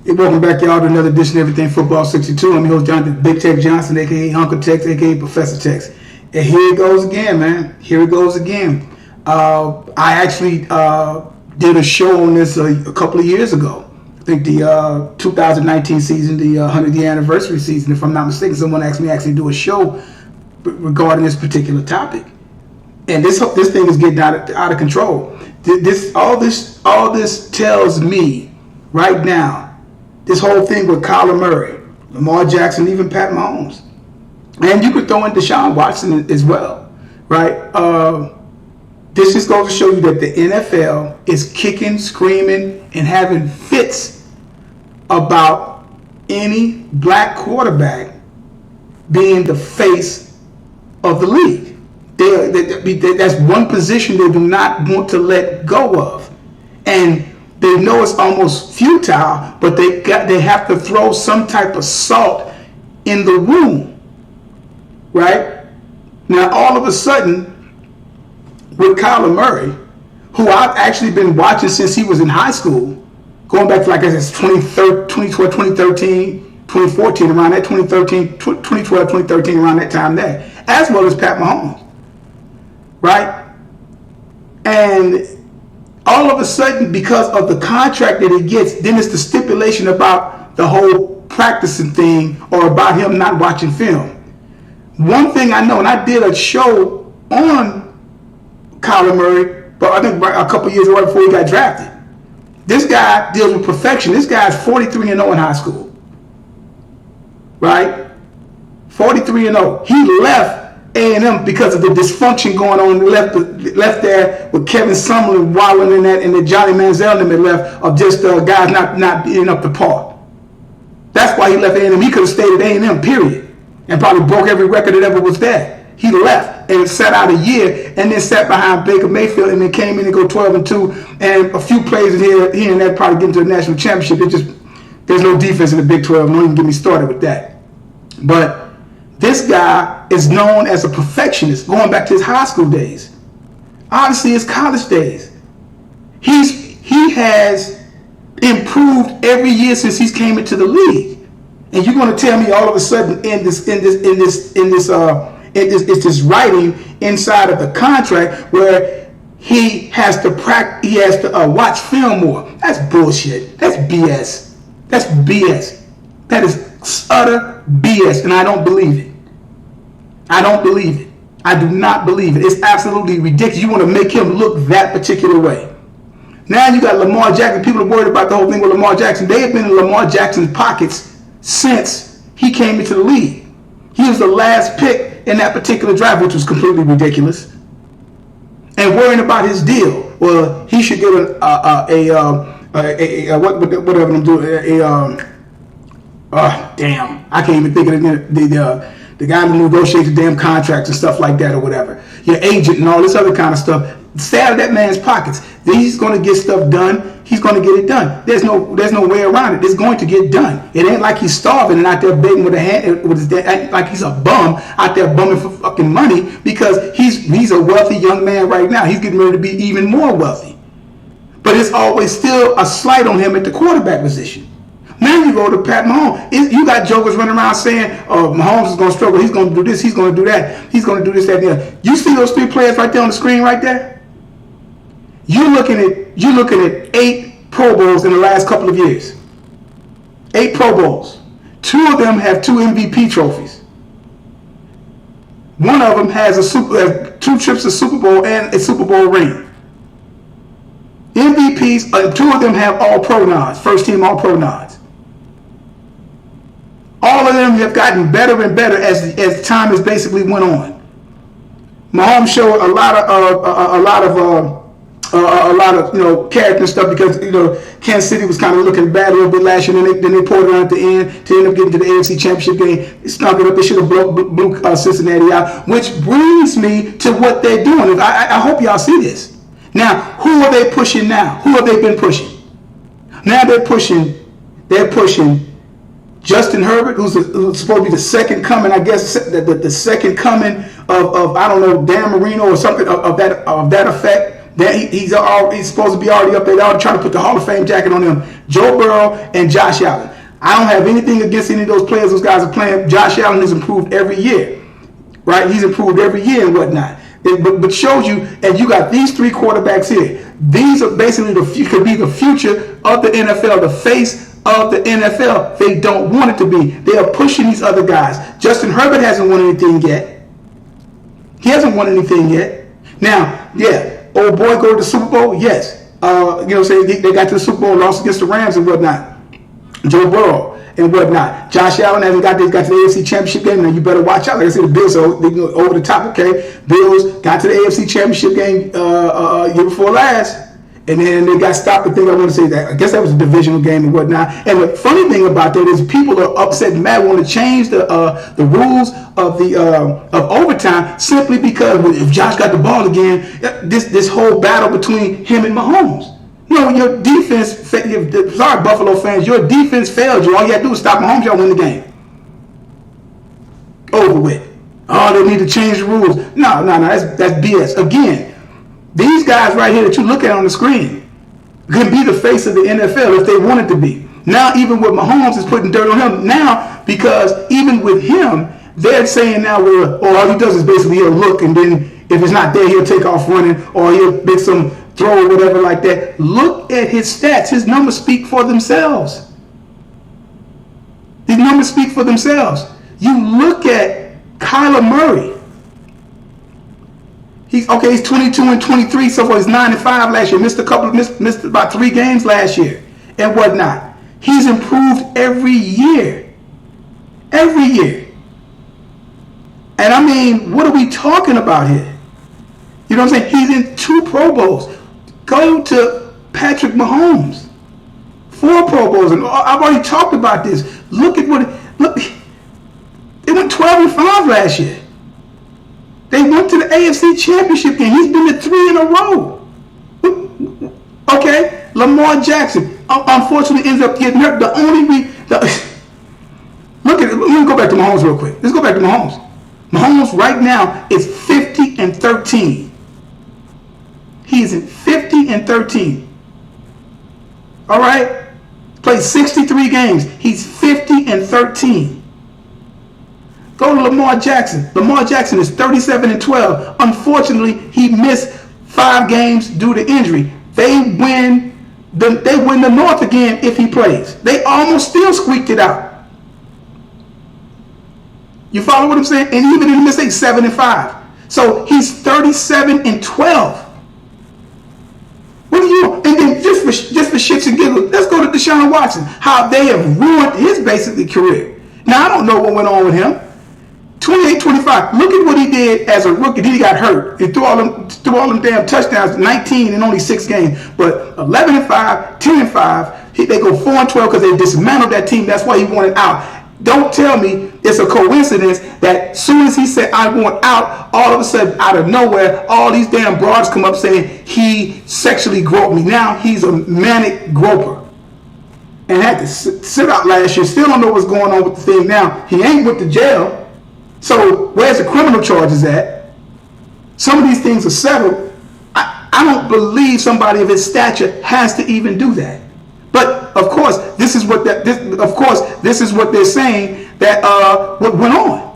Hey, welcome back, y'all, to another edition of Everything Football 62. I'm your host, Jonathan Big Tech Johnson, a.k.a. Uncle Tex, a.k.a. Professor Tex. And here it goes again, man. Here it goes again. I actually did a show on this a couple of years ago. I think the 2019 season, the 100th anniversary season, if I'm not mistaken. Someone asked me to actually do a show regarding this particular topic. And this thing is getting out of control. All this tells me right now, this whole thing with Kyler Murray, Lamar Jackson, even Pat Mahomes. And you could throw in Deshaun Watson as well, right? This just goes to show you that the NFL is kicking, screaming, and having fits about any black quarterback being the face of the league. That's one position they do not want to let go of. And they know it's almost futile, but they have to throw some type of salt in the wound, right? Now, all of a sudden, with Kyler Murray, who I've actually been watching since he was in high school, going back to, like I said, 2012, 2013, 2014, around that 2012, 2013, around that time there, as well as Pat Mahomes, right? And all of a sudden, because of the contract that he gets, then it's the stipulation about the whole practicing thing or about him not watching film. One thing I know, and I did a show on Kyler Murray, but I think a couple years right before he got drafted. This guy deals with perfection. This guy's 43-0 in high school, right? 43-0. He left A&M because of the dysfunction going on. Left there with Kevin Sumlin wallowing in that, and the Johnny Manziel and them left of just guys not being up to par. That's why he left A&M. He could have stayed at A&M, period, and probably broke every record that ever was there. He left and sat out a year, and then sat behind Baker Mayfield, and then came in and go 12-2, and a few plays here and there probably get into the national championship. There's no defense in the Big 12. Don't even get me started with that. But this guy is known as a perfectionist, going back to his high school days. Obviously, his college days. He has improved every year since he's came into the league. And you're going to tell me all of a sudden in this writing inside of the contract where he has to practice, he has to watch film more. That's bullshit. That's BS. That's BS. That is utter BS, and I don't believe it. I don't believe it. I do not believe it. It's absolutely ridiculous. You want to make him look that particular way. Now you got Lamar Jackson. People are worried about the whole thing with Lamar Jackson. They have been in Lamar Jackson's pockets since he came into the league. He was the last pick in that particular draft, which was completely ridiculous. And worrying about his deal. Well, he should get whatever I'm doing. Damn, I can't even think of the guy who negotiates the damn contracts and stuff like that or whatever. Your agent and all this other kind of stuff. Stay out of that man's pockets. He's going to get stuff done. He's going to get it done. There's no way around it. It's going to get done. It ain't like he's starving and out there begging with like he's a bum out there bumming for fucking money, because he's a wealthy young man right now. He's getting ready to be even more wealthy. But it's always still a slight on him at the quarterback position. Now you go to Pat Mahomes. You got jokers running around saying, "Oh, Mahomes is going to struggle. He's going to do this. He's going to do that. He's going to do this, that, and the other." You see those three players right there on the screen right there? You're looking at 8 Pro Bowls in the last couple of years. 8 Pro Bowls. 2 of them have 2 MVP trophies. One of them has 2 trips to Super Bowl and a Super Bowl ring. MVPs, 2 of them have All-Pro nods, first team All-Pro nods. All of them have gotten better and better as time has basically went on. Mahomes showed a lot of character and stuff, because Kansas City was kind of looking bad a little bit last year, and then they poured it on at the end to end up getting to the AFC Championship game. They snuck it up. They should have blew Cincinnati out, which brings me to what they're doing. I hope y'all see this. Now, who are they pushing now? Who have they been pushing? Now they're pushing Justin Herbert, who's supposed to be the second coming, I guess, the second coming of I don't know, Dan Marino or something of that effect. That he's supposed to be already up there. They're already trying to put the Hall of Fame jacket on him. Joe Burrow and Josh Allen. I don't have anything against any of those players those guys are playing. Josh Allen has improved every year, right? He's improved every year and whatnot. But shows you, and you got these three quarterbacks here. These are basically could be the future of the NFL, the face of the NFL. They don't want it to be. They are pushing these other guys. Justin Herbert hasn't won anything yet. He hasn't won anything yet. Now, yeah, old boy go to the Super Bowl? Yes. They got to the Super Bowl, lost against the Rams and whatnot. Joe Burrow and whatnot. Josh Allen hasn't got to the AFC Championship game. Now you better watch out. Like I said, the Bills are over the top. Okay, Bills got to the AFC Championship game year before last, and then they got stopped. I think I want to say that. I guess that was a divisional game and whatnot. And the funny thing about that is people are upset and mad, want to change the rules of overtime simply because if Josh got the ball again, this whole battle between him and Mahomes. No, your defense, sorry Buffalo fans, your defense failed you. All you had to do was stop Mahomes, y'all win the game. Over with. Oh, they need to change the rules. No, that's BS. Again, these guys right here that you look at on the screen can be the face of the NFL if they wanted to be. Now, even with Mahomes is putting dirt on him now, because even with him, they're saying now, all he does is basically he'll look, and then if it's not there, he'll take off running, or he'll make some throw or whatever like that. Look at his stats. His numbers speak for themselves. These numbers speak for themselves. You look at Kyler Murray. He's 22 and 23 so far. He's 9 and 5 last year. Missed about 3 games last year and whatnot. He's improved every year. Every year. And I mean, what are we talking about here? You know what I'm saying? He's in 2 Pro Bowls. Go to Patrick Mahomes. 4 Pro Bowls. And I've already talked about this. Look. They went 12 and 5 last year. They went to the AFC Championship game. He's been to 3 in a row. Okay, Lamar Jackson unfortunately ends up getting hurt. Look at it. Let me go back to Mahomes real quick. Let's go back to Mahomes. Mahomes right now is 50 and 13. He is in 50 and 13. All right? Played 63 games. He's 50 and 13. Go to Lamar Jackson. Lamar Jackson is 37 and 12. Unfortunately, he missed 5 games due to injury. They win the North again if he plays. They almost still squeaked it out. You follow what I'm saying? And even in the mistake, 7 and 5. So he's 37 and 12. What do you? And then just for shits and giggles, let's go to Deshaun Watson. How they have ruined his basically career. Now I don't know what went on with him. 28-25. Look at what he did as a rookie. Then he got hurt. He threw all them damn touchdowns. 19 in only 6 games. But 11 and 5, 10 and 5. They go 4 and 12 because they dismantled that team. That's why he wanted out. Don't tell me it's a coincidence that as soon as he said, I want out, all of a sudden, out of nowhere, all these damn broads come up saying he sexually groped me. Now he's a manic groper. And had to sit out last year. Still don't know what's going on with the thing now. He ain't with the jail. So where's the criminal charges at? Some of these things are settled. I don't believe somebody of his stature has to even do that. But of course, this is what they're saying that what went on.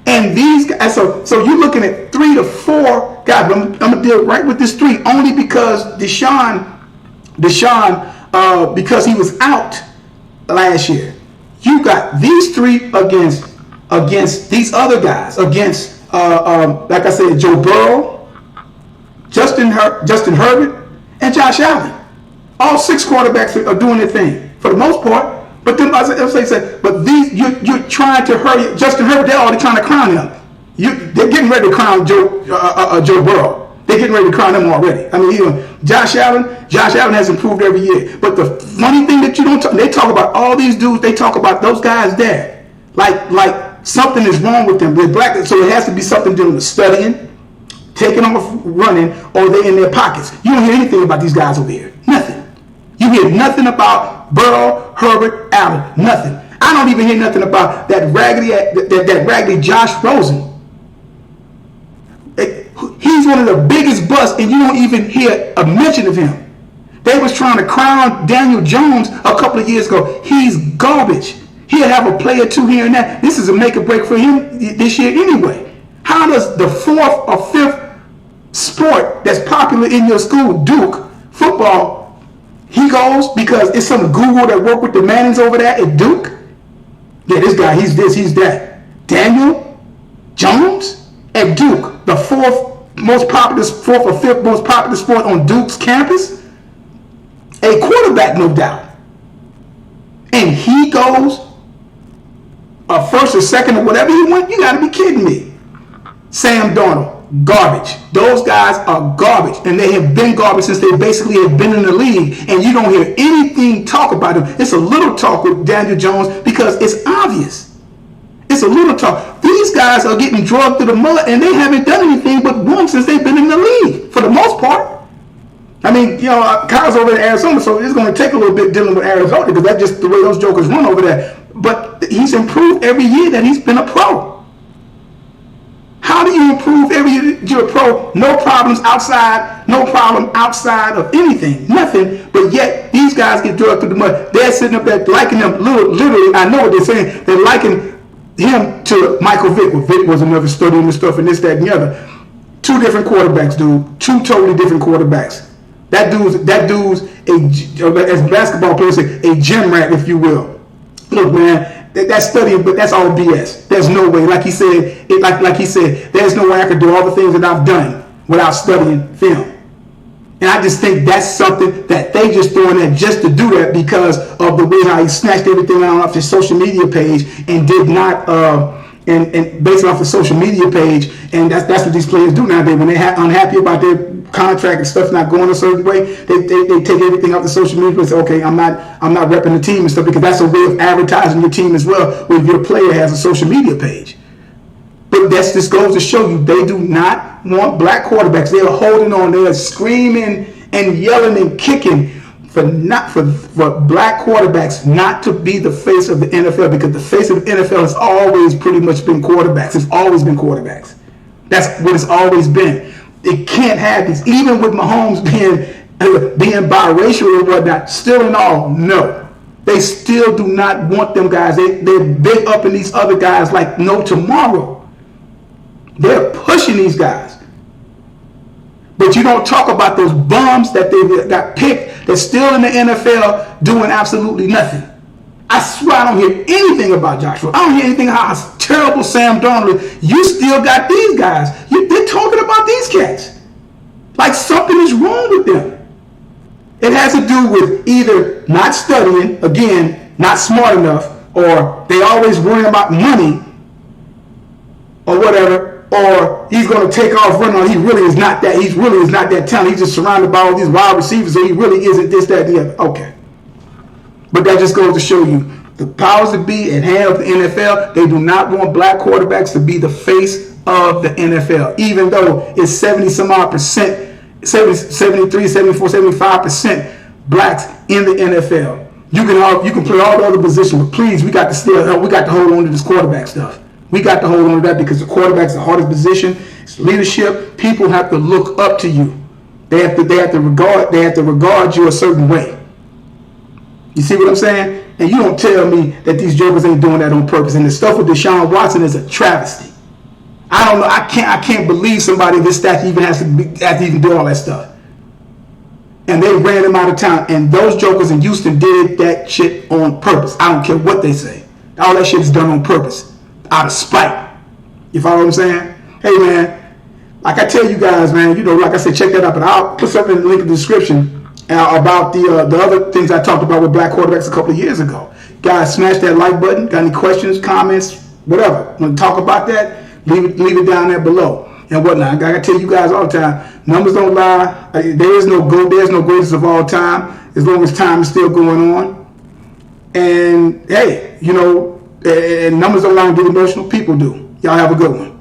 And these guys, so you're looking at 3 to 4 guys. I'm gonna deal right with this 3 only because Deshaun, because he was out last year. You got these 3 against these other guys, against like I said, Joe Burrow, Justin Herbert, and Josh Allen. All 6 quarterbacks are doing their thing for the most part. But then, as I said, but these you're trying to hurry. Justin Herbert, they're already trying to crown him. They're getting ready to crown Joe Burrow. They're getting ready to crown him already. I mean, Josh Allen has improved every year. But the funny thing that you don't talk, they talk about all these dudes. They talk about those guys there, like something is wrong with them. They're black, so it has to be something dealing with studying, taking off running, or they're in their pockets. You don't hear anything about these guys over here. Nothing. You hear nothing about Burrow, Herbert, Allen. Nothing. I don't even hear nothing about that raggedy Josh Rosen. He's one of the biggest busts, and you don't even hear a mention of him. They was trying to crown Daniel Jones a couple of years ago. He's garbage. He'll have a play or two here and there. This is a make or break for him this year anyway. How does the fourth or fifth sport that's popular in your school, Duke, football, he goes because it's some guru that work with the Mannings over there at Duke? Yeah, this guy, he's this, he's that. Daniel Jones at Duke, the fourth or fifth most popular sport on Duke's campus? A quarterback, no doubt. And he goes a first or second or whatever he went. You got to be kidding me. Sam Darnold, garbage. Those guys are garbage, and they have been garbage since they basically have been in the league, and you don't hear anything talk about them. It's a little talk with Daniel Jones because it's obvious. It's a little talk. These guys are getting drugged through the mud, and they haven't done anything but won since they've been in the league, for the most part. I mean, Kyle's over in Arizona, so it's going to take a little bit dealing with Arizona because that's just the way those jokers run over there. But he's improved every year that he's been a pro. How do you improve every year you're a pro? No problems outside, no problem outside of anything, nothing. But yet these guys get drugged through the mud. They're sitting up there liking them. Literally, I know what they're saying. They're liking him to Michael Vick. Well, Vick was another study and stuff and this, that, and the other. Two different quarterbacks, dude. Two totally different quarterbacks. That dude's as basketball players say, a gym rat, if you will. Look, man, that's studying, but that's all BS. There's no way. Like he said, there's no way I could do all the things that I've done without studying film. And I just think that's something that they just throwing in just to do that because of the way how he snatched everything out off his social media page and did not and based off the social media page. And that's what these players do nowadays. When they're unhappy about their contract and stuff not going a certain way, they take everything off the social media and say, okay, I'm not repping the team and stuff, because that's a way of advertising your team as well when your player has a social media page. But that just goes to show you they do not want black quarterbacks. They are holding on. They are screaming and yelling and kicking for black quarterbacks not to be the face of the NFL, because the face of the NFL has always pretty much been quarterbacks. It's always been quarterbacks. That's what it's always been. It can't have these, even with Mahomes being biracial and whatnot, still and all, no. They still do not want them guys. They're big up in these other guys like no tomorrow. They're pushing these guys. But you don't talk about those bums that they got picked that's still in the NFL doing absolutely nothing. I swear I don't hear anything about Joshua. I don't hear anything about how terrible Sam Darnold is. You still got these guys. They're talking about these cats. Like something is wrong with them. It has to do with either not studying, again, not smart enough, or they always worrying about money or whatever, or he's going to take off running. He really is not that. He really is not that talented. He's just surrounded by all these wide receivers, so he really isn't this, that, and the other. Okay. But that just goes to show you the powers that be at hand of the NFL, they do not want black quarterbacks to be the face of the NFL, even though it's 73, 74, 75% blacks in the NFL. You can play all the other positions, but please, we got to hold on to this quarterback stuff. We got to hold on to that because the quarterback's the hardest position. It's leadership. People have to look up to you. They have to regard you a certain way. You see what I'm saying? And you don't tell me that these jokers ain't doing that on purpose. And the stuff with Deshaun Watson is a travesty. I don't know. I can't believe somebody of this stature even has to even do all that stuff. And they ran him out of town. And those jokers in Houston did that shit on purpose. I don't care what they say. All that shit is done on purpose, out of spite. You follow what I'm saying? Hey man, like I tell you guys, man, like I said, check that out. But I'll put something in the link in the description about the other things I talked about with black quarterbacks a couple of years ago. Guys, smash that like button. Got any questions, comments, whatever? Want to talk about that? Leave it down there below and whatnot. I gotta tell you guys all the time, numbers don't lie. There's no greatest of all time as long as time is still going on. And hey, and numbers don't lie and get emotional. People do. Y'all have a good one.